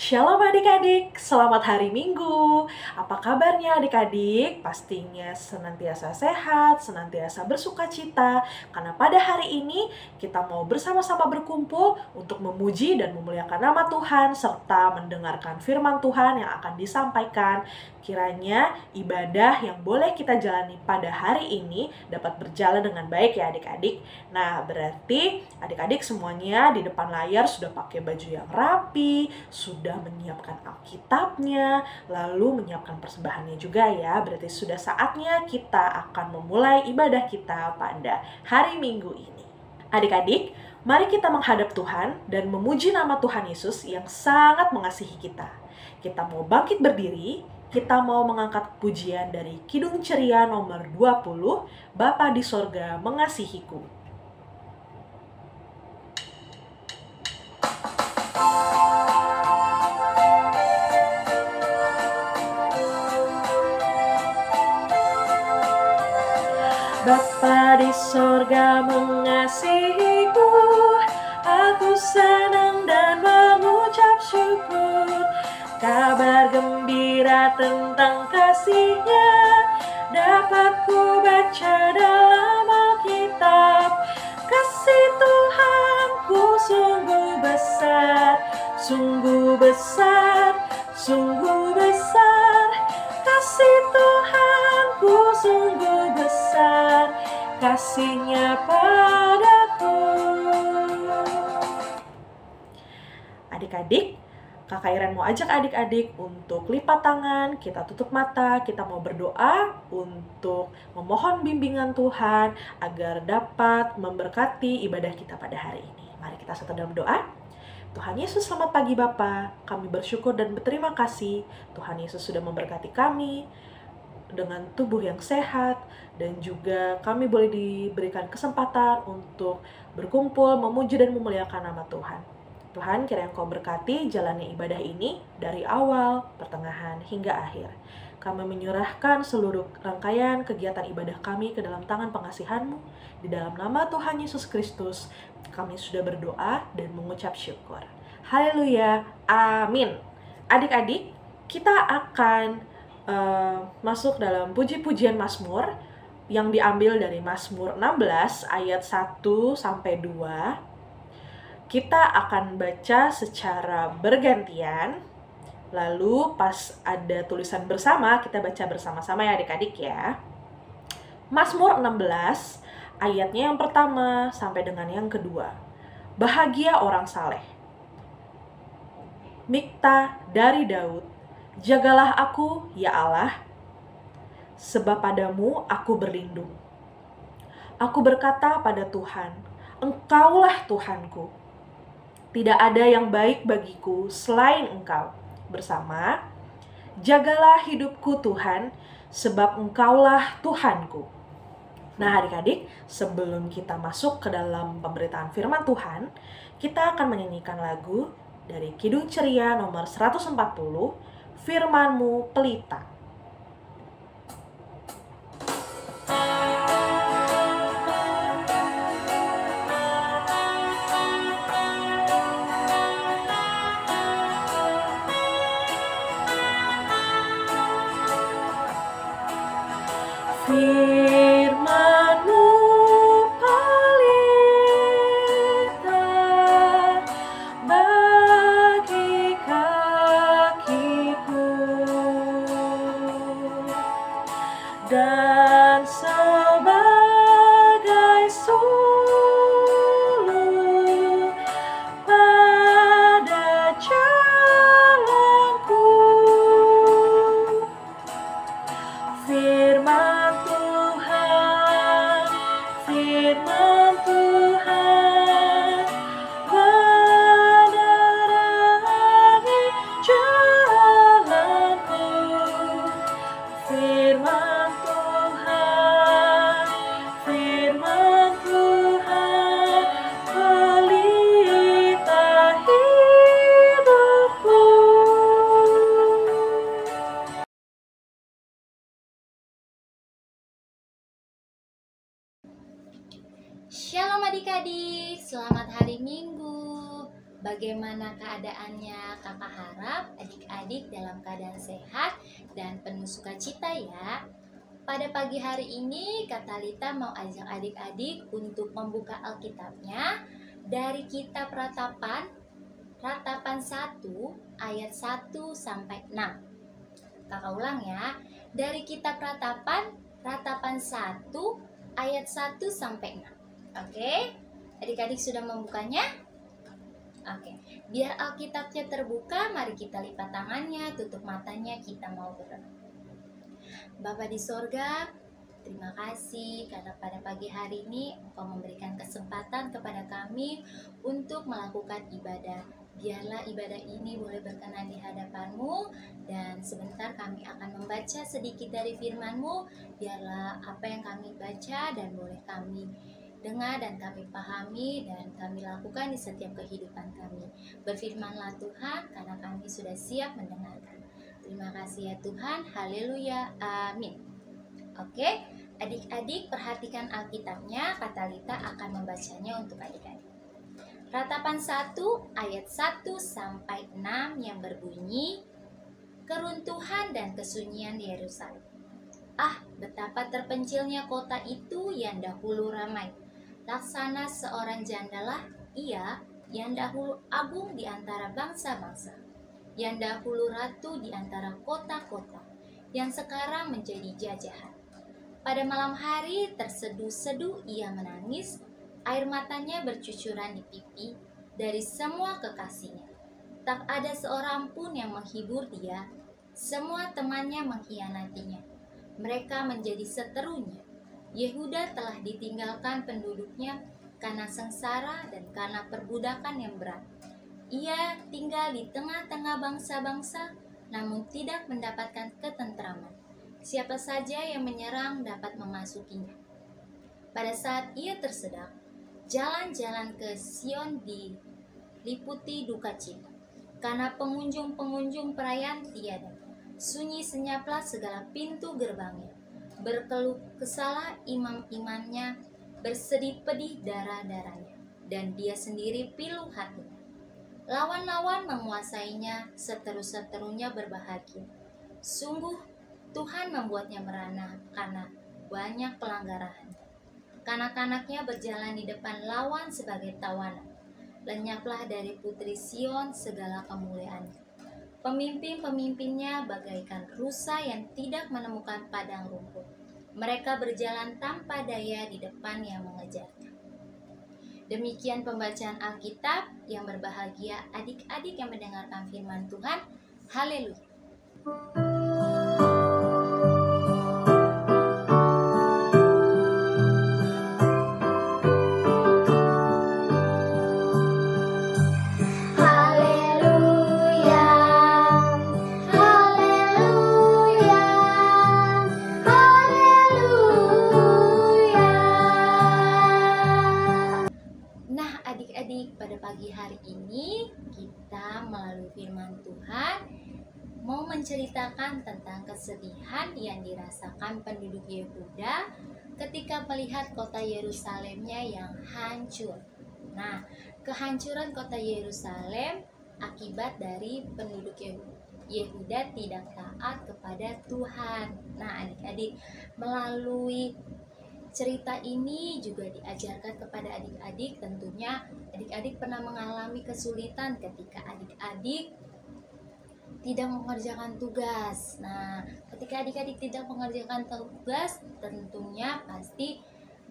Shalom adik-adik, selamat hari Minggu. Apa kabarnya adik-adik? Pastinya senantiasa sehat, senantiasa bersuka cita. Karena pada hari ini kita mau bersama-sama berkumpul untuk memuji dan memuliakan nama Tuhan serta mendengarkan firman Tuhan yang akan disampaikan. Kiranya ibadah yang boleh kita jalani pada hari ini dapat berjalan dengan baik ya adik-adik. Nah, berarti adik-adik semuanya di depan layar sudah pakai baju yang rapi, sudah menyiapkan Alkitabnya, lalu menyiapkan persembahannya juga ya. Berarti sudah saatnya kita akan memulai ibadah kita pada hari Minggu ini. Adik-adik, mari kita menghadap Tuhan dan memuji nama Tuhan Yesus yang sangat mengasihi kita. Kita mau bangkit berdiri, kita mau mengangkat pujian dari Kidung Ceria nomor 20, Bapa di Sorga Mengasihiku. Bapa di sorga mengasihiku, aku senang dan mengucap syukur. Kabar gembira tentang kasih-Nya dapat ku baca dalam Alkitab. Kasih Tuhanku sungguh besar, sungguh besar, sungguh besar. Kasih Tuhanku sungguh besar, kasih-Nya padaku. Adik-adik, Kakak Iren mau ajak adik-adik untuk lipat tangan, kita tutup mata, kita mau berdoa untuk memohon bimbingan Tuhan agar dapat memberkati ibadah kita pada hari ini. Mari kita satu dalam doa. Tuhan Yesus, selamat pagi Bapa. Kami bersyukur dan berterima kasih Tuhan Yesus sudah memberkati kami dengan tubuh yang sehat, dan juga kami boleh diberikan kesempatan untuk berkumpul, memuji dan memuliakan nama Tuhan. Tuhan, kiranya Engkau berkati jalannya ibadah ini dari awal, pertengahan, hingga akhir. Kami menyerahkan seluruh rangkaian kegiatan ibadah kami ke dalam tangan pengasihan-Mu. Di dalam nama Tuhan Yesus Kristus, kami sudah berdoa dan mengucap syukur. Haleluya, amin. Adik-adik, kita akan masuk dalam puji-pujian Mazmur yang diambil dari Mazmur 16 ayat 1 sampai 2. Kita akan baca secara bergantian, lalu pas ada tulisan bersama, kita baca bersama-sama ya adik-adik ya. Mazmur 16, ayatnya yang pertama sampai dengan yang kedua. Bahagia orang saleh. Mikta dari Daud, jagalah aku, ya Allah, sebab padamu aku berlindung. Aku berkata pada Tuhan, Engkaulah Tuhanku. Tidak ada yang baik bagiku selain Engkau. Bersama, jagalah hidupku Tuhan, sebab Engkaulah Tuhanku. Nah adik-adik, sebelum kita masuk ke dalam pemberitaan firman Tuhan, kita akan menyanyikan lagu dari Kidung Ceria nomor 140, Firman-Mu Pelita. Firman-Mu pelita bagi kakiku, firman Tuhan, menerangi jalanku. Firman Tuhan, firman Tuhan, pelita hidupku. Shalom adik-adik, selamat hari Minggu. Bagaimana keadaannya? Kakak harap adik-adik dalam keadaan sehat dan penuh sukacita ya. Pada pagi hari ini Kak Talita mau ajak adik-adik untuk membuka Alkitabnya dari kitab Ratapan 1 ayat 1 sampai 6. Kakak ulang ya, dari kitab Ratapan 1 ayat 1 sampai 6. Oke, adik-adik sudah membukanya? Oke, biar Alkitabnya terbuka, mari kita lipat tangannya, tutup matanya, kita mau berdoa. Bapa di sorga, terima kasih karena pada pagi hari ini Engkau memberikan kesempatan kepada kami untuk melakukan ibadah. Biarlah ibadah ini boleh berkenan di hadapan-Mu, dan sebentar kami akan membaca sedikit dari firman-Mu. Biarlah apa yang kami baca dan boleh kami dengar dan kami pahami dan kami lakukan di setiap kehidupan kami. Berfirmanlah Tuhan, karena kami sudah siap mendengarkan. Terima kasih ya Tuhan, haleluya, amin. Oke, adik-adik perhatikan Alkitabnya, Kak Talita akan membacanya untuk adik-adik. Ratapan 1 ayat 1 sampai 6 yang berbunyi, keruntuhan dan kesunyian di Yerusalem. Ah, betapa terpencilnya kota itu yang dahulu ramai. Laksana seorang jandalah ia yang dahulu agung di antara bangsa-bangsa, yang dahulu ratu di antara kota-kota, yang sekarang menjadi jajahan. Pada malam hari terseduh-seduh ia menangis, air matanya bercucuran di pipi dari semua kekasihnya. Tak ada seorang pun yang menghibur dia, semua temannya mengkhianatinya. Mereka menjadi seterunya. Yehuda telah ditinggalkan penduduknya karena sengsara dan karena perbudakan yang berat. Ia tinggal di tengah-tengah bangsa-bangsa, namun tidak mendapatkan ketentraman. Siapa saja yang menyerang dapat memasukinya. Pada saat ia tersedak, jalan-jalan ke Sion diliputi duka cita, karena pengunjung-pengunjung perayaan tiada. Sunyi senyaplah segala pintu gerbangnya. Berkeluh kesahlah imam-imamnya, bersedih pedih darah-darahnya, dan dia sendiri pilu hatinya. Lawan-lawan menguasainya, seteru-seterunya berbahagia. Sungguh Tuhan membuatnya merana karena banyak pelanggaran. Kanak-kanaknya berjalan di depan lawan sebagai tawanan. Lenyaplah dari putri Sion segala kemuliaannya. Pemimpin-pemimpinnya bagaikan rusa yang tidak menemukan padang rumput. Mereka berjalan tanpa daya di depan yang mengejarnya. Demikian pembacaan Alkitab. Yang berbahagia adik-adik yang mendengarkan firman Tuhan. Haleluya. Pada pagi hari ini kita melalui firman Tuhan mau menceritakan tentang kesedihan yang dirasakan penduduk Yehuda ketika melihat kota Yerusalemnya yang hancur. Nah, kehancuran kota Yerusalem akibat dari penduduk Yehuda tidak taat kepada Tuhan. Nah, adik-adik, melalui cerita ini juga diajarkan kepada adik-adik. Tentunya adik-adik pernah mengalami kesulitan ketika adik-adik tidak mengerjakan tugas. Nah, ketika adik-adik tidak mengerjakan tugas, tentunya pasti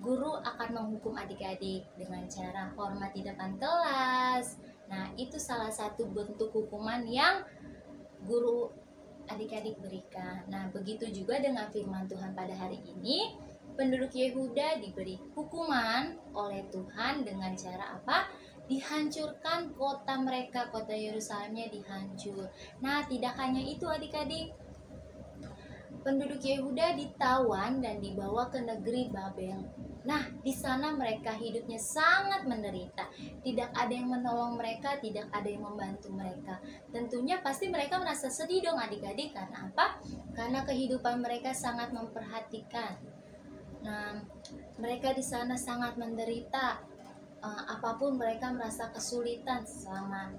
guru akan menghukum adik-adik dengan cara hormat di depan kelas. Nah, itu salah satu bentuk hukuman yang guru adik-adik berikan. Nah, begitu juga dengan firman Tuhan pada hari ini. penduduk Yehuda diberi hukuman oleh Tuhan dengan cara apa? Dihancurkan kota mereka, kota Yerusalemnya dihancur. Nah, tidak hanya itu adik-adik, penduduk Yehuda ditawan dan dibawa ke negeri Babel. Nah, di sana mereka hidupnya sangat menderita. Tidak ada yang menolong mereka, tidak ada yang membantu mereka. Tentunya pasti mereka merasa sedih dong adik-adik. Karena apa? Karena kehidupan mereka sangat memperhatikan. Nah, mereka di sana sangat menderita. Apapun mereka merasa kesulitan selama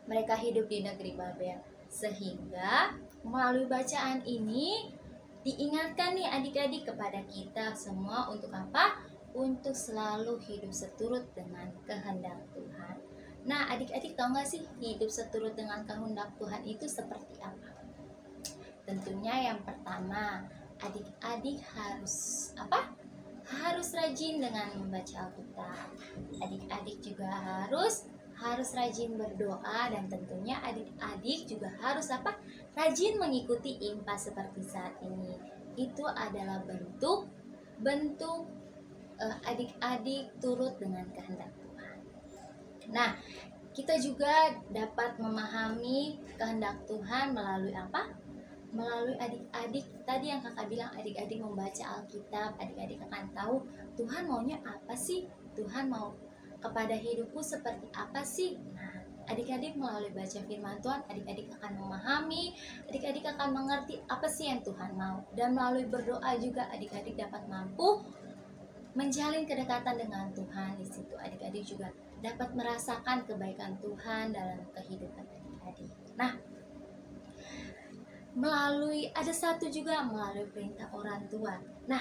mereka hidup di negeri Babel. Sehingga melalui bacaan ini diingatkan nih adik-adik kepada kita semua untuk apa? Untuk selalu hidup seturut dengan kehendak Tuhan. Nah, adik-adik tahu nggak sih hidup seturut dengan kehendak Tuhan itu seperti apa? Tentunya yang pertama, adik-adik harus apa? Harus rajin dengan membaca Alkitab. Adik-adik juga harus rajin berdoa, dan tentunya adik-adik juga harus apa? Rajin mengikuti IMPA seperti saat ini. Itu adalah bentuk adik-adik turut dengan kehendak Tuhan. Nah, kita juga dapat memahami kehendak Tuhan melalui apa? Melalui adik-adik tadi yang kakak bilang, adik-adik membaca Alkitab, adik-adik akan tahu Tuhan maunya apa sih? Tuhan mau kepada hidupku seperti apa sih? Nah, adik-adik melalui baca firman Tuhan, adik-adik akan memahami, adik-adik akan mengerti apa sih yang Tuhan mau. Dan melalui berdoa juga adik-adik dapat mampu menjalin kedekatan dengan Tuhan. Di situ adik-adik juga dapat merasakan kebaikan Tuhan dalam kehidupan adik-adik. Nah, ada satu juga melalui perintah orang tua. Nah,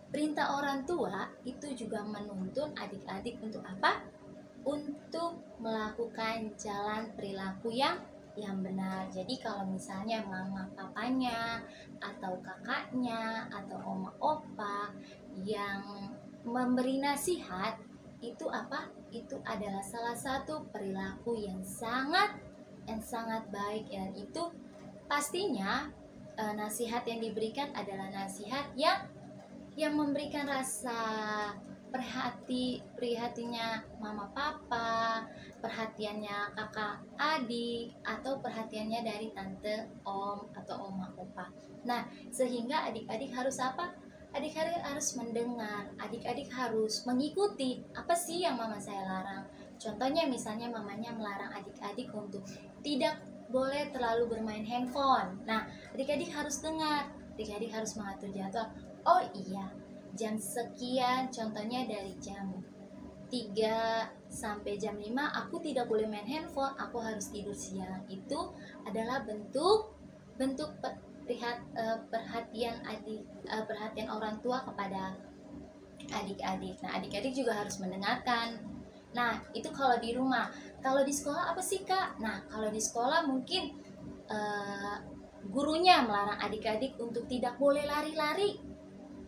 perintah orang tua itu juga menuntun adik-adik untuk apa? Untuk melakukan jalan perilaku yang benar. Jadi kalau misalnya mama papanya atau kakaknya atau oma opa yang memberi nasihat, itu apa? Itu adalah salah satu perilaku yang sangat baik, dan itu pastinya nasihat yang diberikan adalah nasihat yang memberikan rasa perhatiannya mama papa, perhatiannya kakak adik, atau perhatiannya dari tante om atau oma opa. Nah, sehingga adik-adik harus apa? Adik-adik harus mendengar, adik-adik harus mengikuti apa sih yang mama saya larang. Contohnya misalnya mamanya melarang adik-adik untuk tidak boleh terlalu bermain handphone. Nah, adik-adik harus dengar, adik-adik harus mengatur jadwal. Oh iya, jam sekian, contohnya dari jam 3 sampai jam 5 aku tidak boleh main handphone, aku harus tidur siang. Itu adalah bentuk perhatian orang tua kepada adik-adik. Nah, adik-adik juga harus mendengarkan. Nah, itu kalau di rumah. Kalau di sekolah apa sih, Kak? Nah, kalau di sekolah mungkin gurunya melarang adik-adik untuk tidak boleh lari-lari.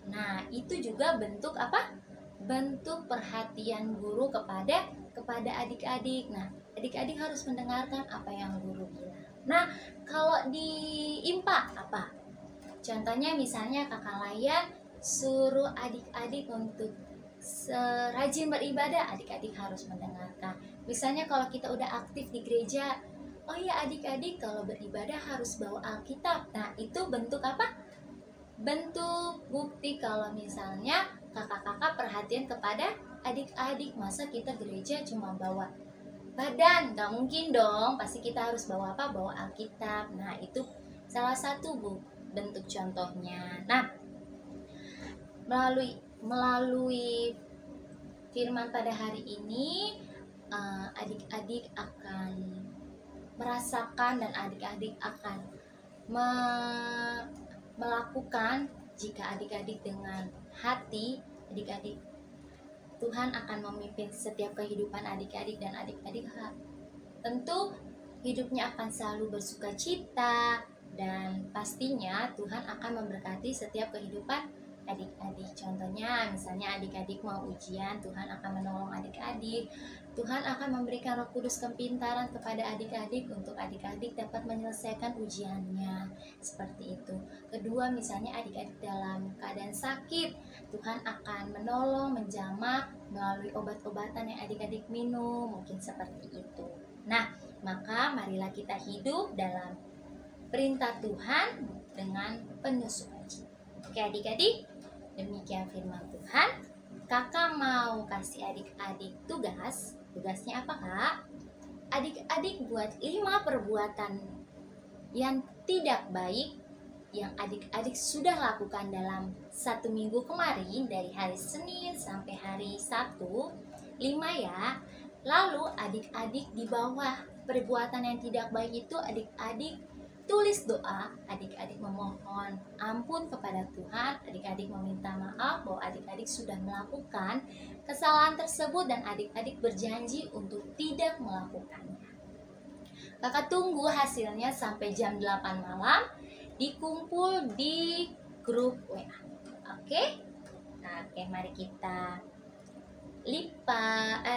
Nah, itu juga bentuk apa? Bentuk perhatian guru kepada adik-adik. Nah, adik-adik harus mendengarkan apa yang guru bilang. Nah, kalau di IMPA apa? Contohnya misalnya kakak Layan suruh adik-adik untuk rajin beribadah, adik-adik harus mendengarkan. Misalnya kalau kita udah aktif di gereja, oh ya adik-adik kalau beribadah harus bawa Alkitab. Nah, itu bentuk apa? Bentuk bukti kalau misalnya kakak-kakak perhatian kepada adik-adik. Masa kita gereja cuma bawa badan? Gak mungkin dong, pasti kita harus bawa apa? Bawa Alkitab. Nah, itu salah satu bentuk contohnya. Nah, melalui firman pada hari ini, adik-adik akan merasakan dan adik-adik akan melakukan. Jika adik-adik dengan hati, adik-adik, Tuhan akan memimpin setiap kehidupan adik-adik, dan adik-adik tentu hidupnya akan selalu bersukacita, dan pastinya Tuhan akan memberkati setiap kehidupan adik-adik. Contohnya misalnya adik-adik mau ujian, Tuhan akan menolong adik-adik. Tuhan akan memberikan Roh Kudus kepintaran kepada adik-adik untuk adik-adik dapat menyelesaikan ujiannya. Seperti itu. Kedua, misalnya adik-adik dalam keadaan sakit, Tuhan akan menolong, menjamak melalui obat-obatan yang adik-adik minum, mungkin seperti itu. Nah, maka marilah kita hidup dalam perintah Tuhan dengan penuh sukacita. Oke adik-adik, demikian firman Tuhan. Kakak mau kasih adik-adik tugas. Tugasnya apa kak? Adik-adik buat 5 perbuatan yang tidak baik yang adik-adik sudah lakukan dalam 1 minggu kemarin, dari hari Senin sampai hari Sabtu. 5 ya. Lalu adik-adik di bawah perbuatan yang tidak baik itu adik-adik tulis doa, adik-adik memohon ampun kepada Tuhan, adik-adik meminta maaf bahwa adik-adik sudah melakukan kesalahan tersebut dan adik-adik berjanji untuk tidak melakukannya. Kakak tunggu hasilnya sampai jam 8 malam, dikumpul di grup WA. Oke? Nah, oke, mari kita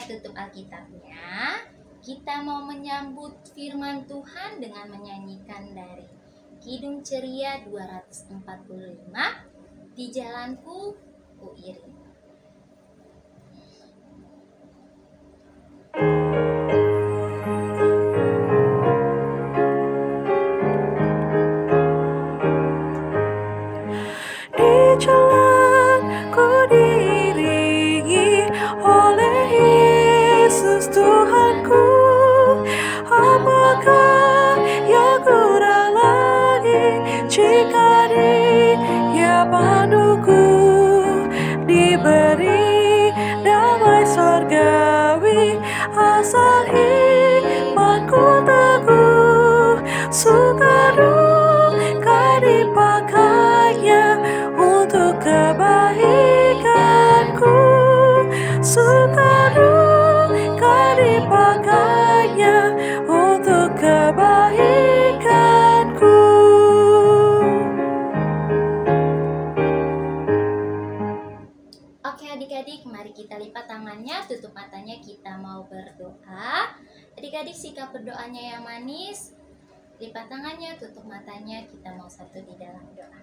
tutup Alkitabnya. Kita mau menyambut firman Tuhan dengan menyanyikan dari Kidung Ceria 245, Di Jalanku Ku Iring. Di jalanku diiringi oleh Yesus Tuhanku. Apakah yang kurang lagi jika Dia panduku, diberi damai surgawi asal imanku teguh, suka duka dipakainya untuk kebaikanku, suka duka dipakainya untuk kebaikanku. Oke adik-adik, mari kita lipat tangannya, tutup matanya, kita mau berdoa. Adik-adik sikap berdoanya yang manis, lipat tangannya, tutup matanya, kita mau satu di dalam doa.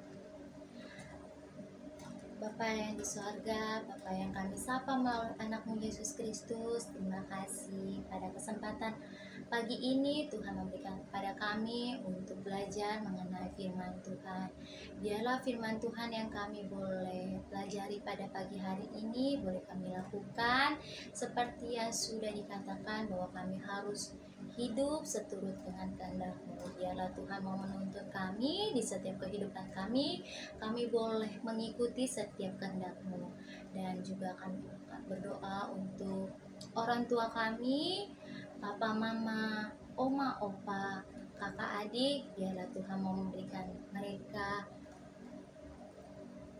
Bapa yang di sorga, Bapa yang kami sapa melalui anakmu Yesus Kristus, terima kasih pada kesempatan pagi ini Tuhan memberikan kepada kami untuk belajar mengenai firman Tuhan. Biarlah firman Tuhan yang kami boleh pelajari pada pagi hari ini boleh kami lakukan seperti yang sudah dikatakan bahwa kami harus hidup seturut dengan kehendak-Mu. Biarlah Tuhan mau menuntun kami di setiap kehidupan kami boleh mengikuti setiap kehendak-Mu. Dan juga kami berdoa untuk orang tua kami, papa, mama, oma, opa, kakak, adik. Biarlah Tuhan mau memberikan mereka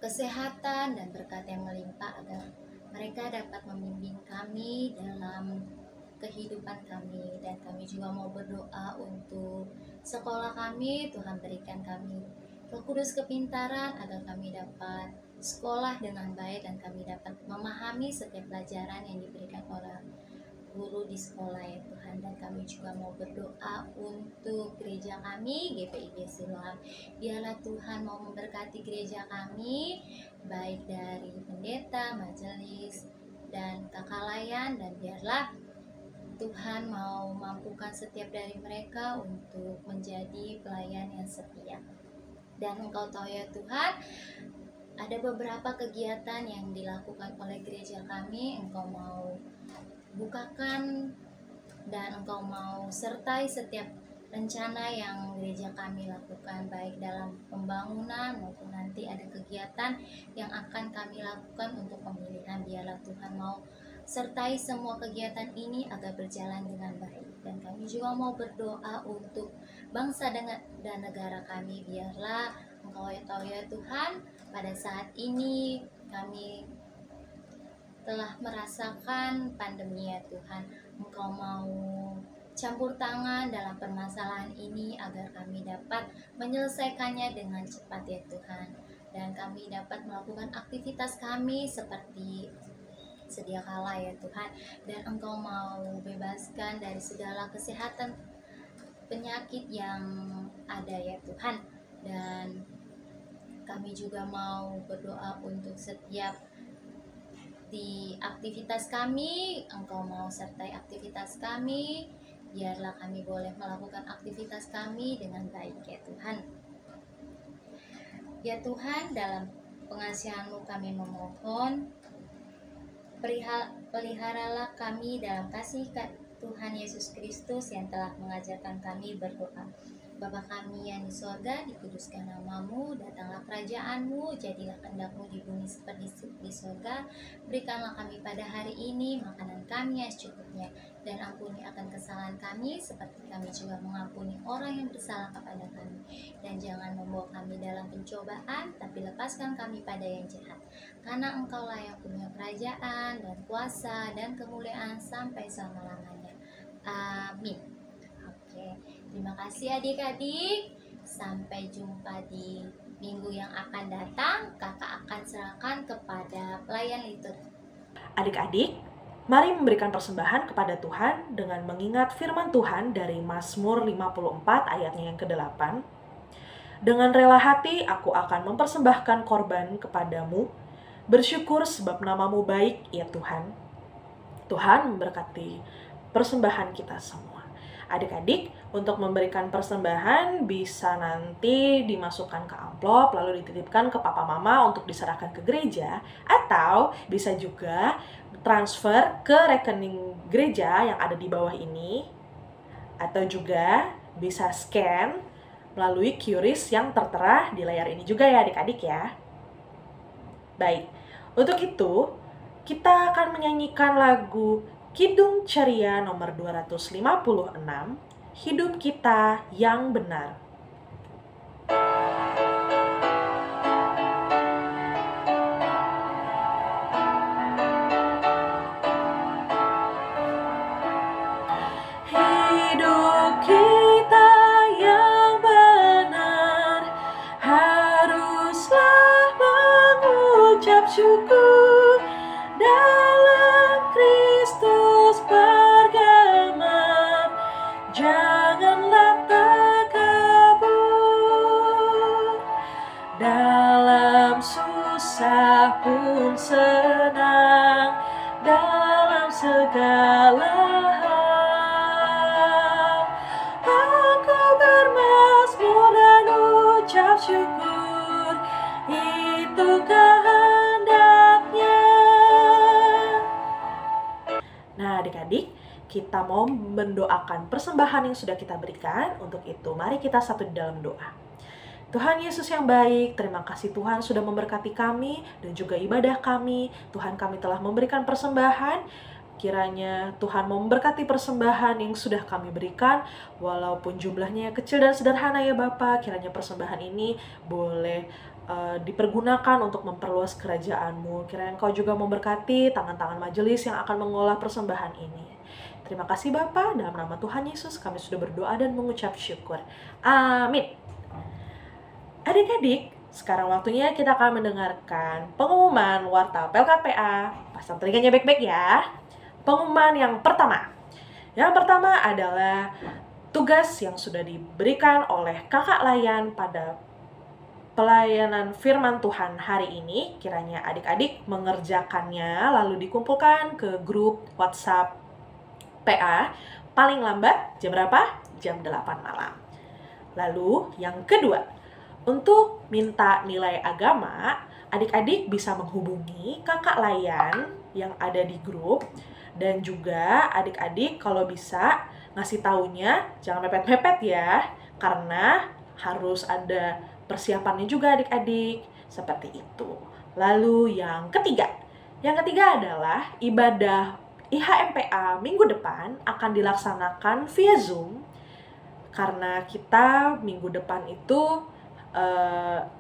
kesehatan dan berkat yang melimpah agar mereka dapat membimbing kami dalam kehidupan kami. Dan kami juga mau berdoa untuk sekolah kami, Tuhan berikan kami Roh Kudus kepintaran agar kami dapat sekolah dengan baik dan kami dapat memahami setiap pelajaran yang diberikan oleh guru di sekolah ya Tuhan. Dan kami juga mau berdoa untuk gereja kami GPIB Siloam. Biarlah Tuhan mau memberkati gereja kami, baik dari pendeta, majelis, dan kakak layan. Dan biarlah Tuhan mau mampukan setiap dari mereka untuk menjadi pelayan yang setia. Dan Engkau tahu ya Tuhan, ada beberapa kegiatan yang dilakukan oleh gereja kami, Engkau mau bukakan dan Engkau mau sertai setiap rencana yang gereja kami lakukan, baik dalam pembangunan maupun nanti ada kegiatan yang akan kami lakukan untuk pemilihan. Biarlah Tuhan mau sertai semua kegiatan ini agar berjalan dengan baik. Dan kami juga mau berdoa untuk bangsa dan negara kami. Biarlah Engkau ya tahu ya Tuhan, pada saat ini kami telah merasakan pandemi ya Tuhan. Engkau mau campur tangan dalam permasalahan ini agar kami dapat menyelesaikannya dengan cepat ya Tuhan. dan kami dapat melakukan aktivitas kami seperti sedia kala ya Tuhan, dan Engkau mau bebaskan dari segala kesehatan penyakit yang ada ya Tuhan. Dan kami juga mau berdoa untuk setiap di aktivitas kami, Engkau mau sertai aktivitas kami, biarlah kami boleh melakukan aktivitas kami dengan baik ya Tuhan. Ya Tuhan, dalam pengasihan-Mu kami memohon, peliharalah kami dalam kasih Tuhan Yesus Kristus yang telah mengajarkan kami berdoa. Bapa kami yang di sorga, dikuduskan nama-Mu, datanglah kerajaan-Mu, jadilah kehendak-Mu di bumi seperti di sorga. Berikanlah kami pada hari ini makanan kami yang secukupnya, dan ampuni akan kesalahan kami, seperti kami juga mengampuni orang yang bersalah kepada kami. Dan jangan membawa kami dalam pencobaan, tapi lepaskan kami pada yang jahat. Karena Engkaulah yang punya kerajaan, dan kuasa, dan kemuliaan sampai selama-lamanya. Amin. Oke. Terima kasih adik-adik. Sampai jumpa di minggu yang akan datang. Kakak akan serahkan kepada pelayan liturgi. Adik-adik, mari memberikan persembahan kepada Tuhan dengan mengingat firman Tuhan dari Mazmur 54 ayatnya yang ke-8. Dengan rela hati aku akan mempersembahkan korban kepadamu, bersyukur sebab nama-Mu baik ya Tuhan. Tuhan memberkati persembahan kita semua. Adik-adik, untuk memberikan persembahan bisa nanti dimasukkan ke amplop lalu dititipkan ke papa mama untuk diserahkan ke gereja, atau bisa juga transfer ke rekening gereja yang ada di bawah ini, atau juga bisa scan melalui QRIS yang tertera di layar ini juga ya adik-adik ya. Baik, untuk itu kita akan menyanyikan lagu Kidung Ceria nomor 256, Hidup Kita Yang Benar. Hidup kita yang benar, haruslah mengucap syukur, dalam Kristus bergema, janganlah takabur. Dalam susah pun senang, dalam segala hal aku bermazmur dan ucap syukur, itu kehendaknya. Nah adik-adik, kita mau mendoakan persembahan yang sudah kita berikan. Untuk itu mari kita satu di dalam doa. Tuhan Yesus yang baik, terima kasih Tuhan sudah memberkati kami dan juga ibadah kami. Tuhan, kami telah memberikan persembahan. Kiranya Tuhan mau memberkati persembahan yang sudah kami berikan, walaupun jumlahnya kecil dan sederhana ya Bapa. Kiranya persembahan ini boleh dipergunakan untuk memperluas kerajaan-Mu. Kiranya Engkau juga memberkati tangan-tangan majelis yang akan mengolah persembahan ini. Terima kasih Bapa, dalam nama Tuhan Yesus kami sudah berdoa dan mengucap syukur. Amin. Adik-adik, sekarang waktunya kita akan mendengarkan pengumuman warta PLKPA. Pasang telinganya baik-baik ya. Pengumuman yang pertama. Yang pertama adalah tugas yang sudah diberikan oleh kakak layan pada pelayanan firman Tuhan hari ini. Kiranya adik-adik mengerjakannya lalu dikumpulkan ke grup WhatsApp PA paling lambat jam berapa? Jam 8 malam. Lalu yang kedua, untuk minta nilai agama, adik-adik bisa menghubungi kakak layan yang ada di grup. Dan juga adik-adik kalau bisa ngasih taunya jangan mepet-mepet ya, karena harus ada persiapannya juga adik-adik. Seperti itu. Lalu yang ketiga adalah ibadah IHMPA minggu depan akan dilaksanakan via Zoom. Karena kita minggu depan itu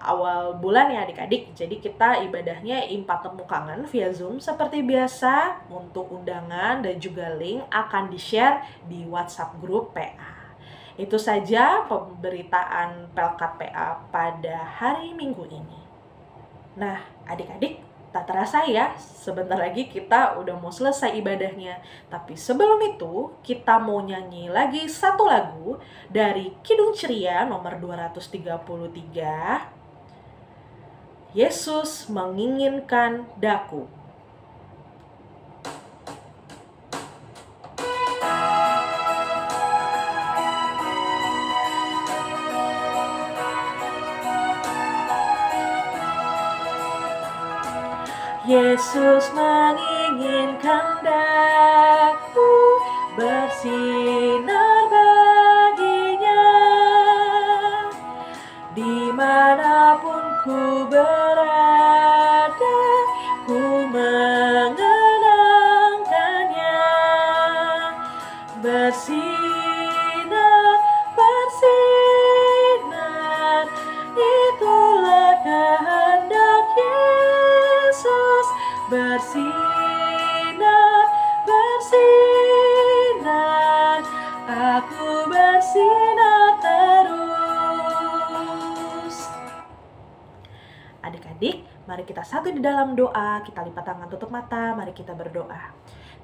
awal bulan ya adik-adik, jadi kita ibadahnya impak temu kangen via Zoom seperti biasa. Untuk undangan dan juga link akan di-share di WhatsApp grup PA. Itu saja pemberitaan Pelkat PA pada hari Minggu ini. Nah, adik-adik, tak terasa ya, sebentar lagi kita udah mau selesai ibadahnya. Tapi sebelum itu, kita mau nyanyi lagi satu lagu dari Kidung Ceria nomor 233. Yesus menginginkan daku. Yesus menginginkan daku bersinar baginya, dimanapun ku berada, ku mengenangkannya. Bersinar, bersinar, itulah kehendak Yesus. Bersinar, bersinar, aku bersinar terus. Adik-adik, mari kita satu di dalam doa, kita lipat tangan, tutup mata, mari kita berdoa.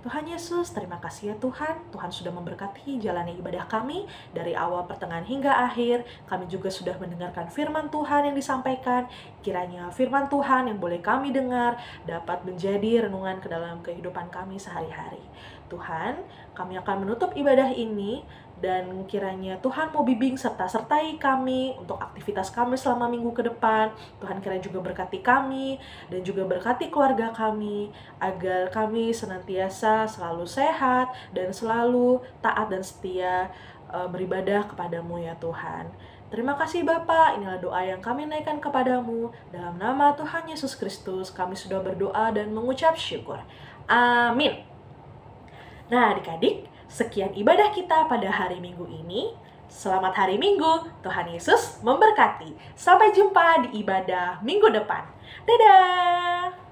Tuhan Yesus, terima kasih ya Tuhan. Tuhan sudah memberkati jalani ibadah kami dari awal, pertengahan, hingga akhir. Kami juga sudah mendengarkan firman Tuhan yang disampaikan. Kiranya firman Tuhan yang boleh kami dengar dapat menjadi renungan ke dalam kehidupan kami sehari-hari. Tuhan, kami akan menutup ibadah ini dan kiranya Tuhan mau bimbing serta-sertai kami untuk aktivitas kami selama minggu ke depan. Tuhan kiranya juga berkati kami dan juga berkati keluarga kami agar kami senantiasa selalu sehat dan selalu taat dan setia beribadah kepadamu ya Tuhan. Terima kasih Bapa, inilah doa yang kami naikkan kepadamu. Dalam nama Tuhan Yesus Kristus kami sudah berdoa dan mengucap syukur. Amin. Nah adik-adik, sekian ibadah kita pada hari Minggu ini. Selamat hari Minggu, Tuhan Yesus memberkati. Sampai jumpa di ibadah minggu depan. Dadah!